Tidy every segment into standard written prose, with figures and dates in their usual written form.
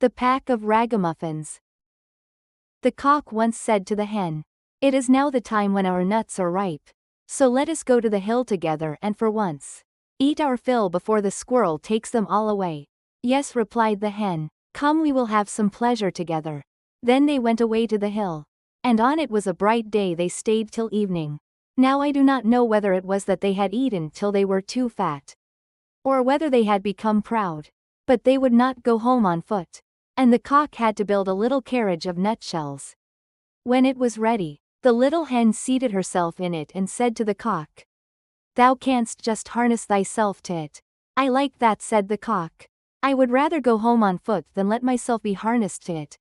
The Pack of Ragamuffins. The cock once said to the hen, "It is now the time when our nuts are ripe. So let us go to the hill together and for once eat our fill before the squirrel takes them all away." "Yes," replied the hen, "come, we will have some pleasure together." Then they went away to the hill. And on it was a bright day they stayed till evening. Now I do not know whether it was that they had eaten till they were too fat, or whether they had become proud. But they would not go home on foot. And the cock had to build a little carriage of nutshells. When it was ready, the little hen seated herself in it and said to the cock, "Thou canst just harness thyself to it." "I like that," said the cock. "I would rather go home on foot than let myself be harnessed to it."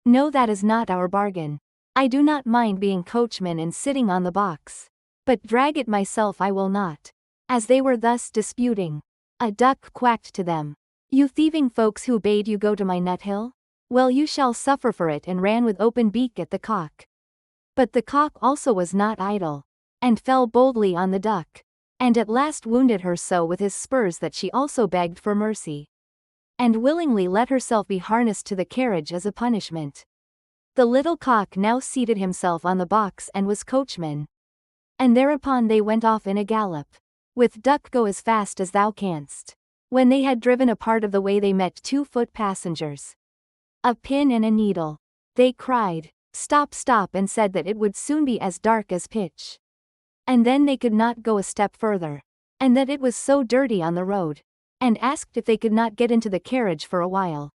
"No, that is not our bargain. I do not mind being coachman and sitting on the box, but drag it myself I will not." As they were thus disputing, a duck quacked to them, "You thieving folks, who bade you go to my nut hill? Well, you shall suffer for it," and ran with open beak at the cock. But the cock also was not idle, and fell boldly on the duck, and at last wounded her so with his spurs that she also begged for mercy, and willingly let herself be harnessed to the carriage as a punishment. The little cock now seated himself on the box and was coachman. And thereupon they went off in a gallop. With duck, go as fast as thou canst. When they had driven a part of the way they met 2 foot passengers. "A pin and a needle." They cried, "Stop, stop," and said that it would soon be as dark as pitch. And then they could not go a step further, and that it was so dirty on the road, and asked if they could not get into the carriage for a while.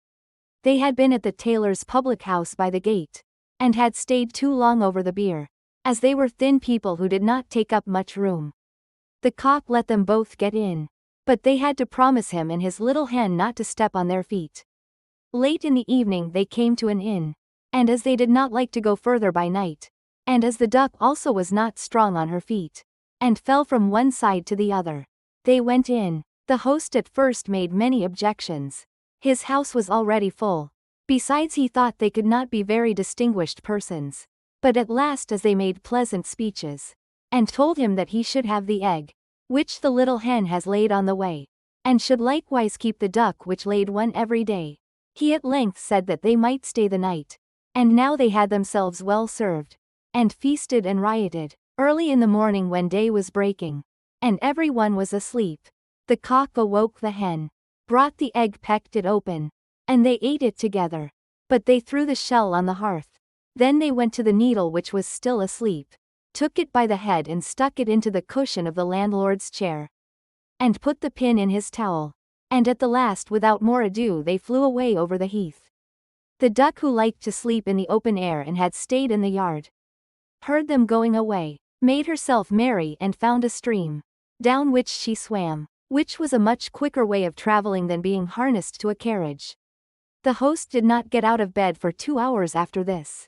They had been at the tailor's public house by the gate, and had stayed too long over the beer, as they were thin people who did not take up much room. The cock let them both get in, but they had to promise him and his little hen not to step on their feet. Late in the evening they came to an inn, and as they did not like to go further by night, and as the duck also was not strong on her feet, and fell from one side to the other, they went in. The host at first made many objections. His house was already full. Besides, he thought they could not be very distinguished persons. But at last, as they made pleasant speeches, and told him that he should have the egg, which the little hen has laid on the way, and should likewise keep the duck which laid one every day, he at length said that they might stay the night. And now they had themselves well served, and feasted and rioted. Early in the morning, when day was breaking, and every one was asleep, the cock awoke the hen, brought the egg, pecked it open, and they ate it together. But they threw the shell on the hearth. Then they went to the needle, which was still asleep, took it by the head and stuck it into the cushion of the landlord's chair, and put the pin in his towel. And at the last, without more ado, they flew away over the heath. The duck, who liked to sleep in the open air and had stayed in the yard, heard them going away, made herself merry, and found a stream, down which she swam, which was a much quicker way of traveling than being harnessed to a carriage. The host did not get out of bed for 2 hours after this.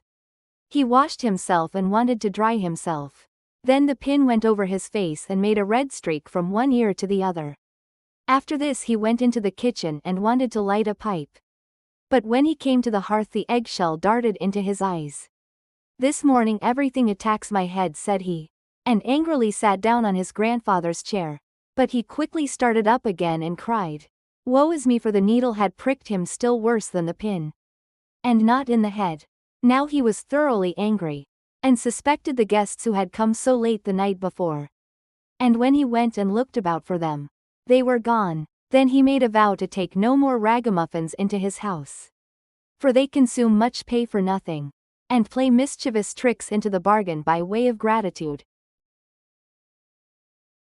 He washed himself and wanted to dry himself. Then the pin went over his face and made a red streak from one ear to the other. After this he went into the kitchen and wanted to light a pipe. But when he came to the hearth, the eggshell darted into his eyes. "This morning everything attacks my head," said he, and angrily sat down on his grandfather's chair. But he quickly started up again and cried, "Woe is me, for the needle had pricked him still worse than the pin, and not in the head." Now he was thoroughly angry, and suspected the guests who had come so late the night before. And when he went and looked about for them, they were gone. Then he made a vow to take no more ragamuffins into his house, for they consume much pay for nothing, and play mischievous tricks into the bargain by way of gratitude.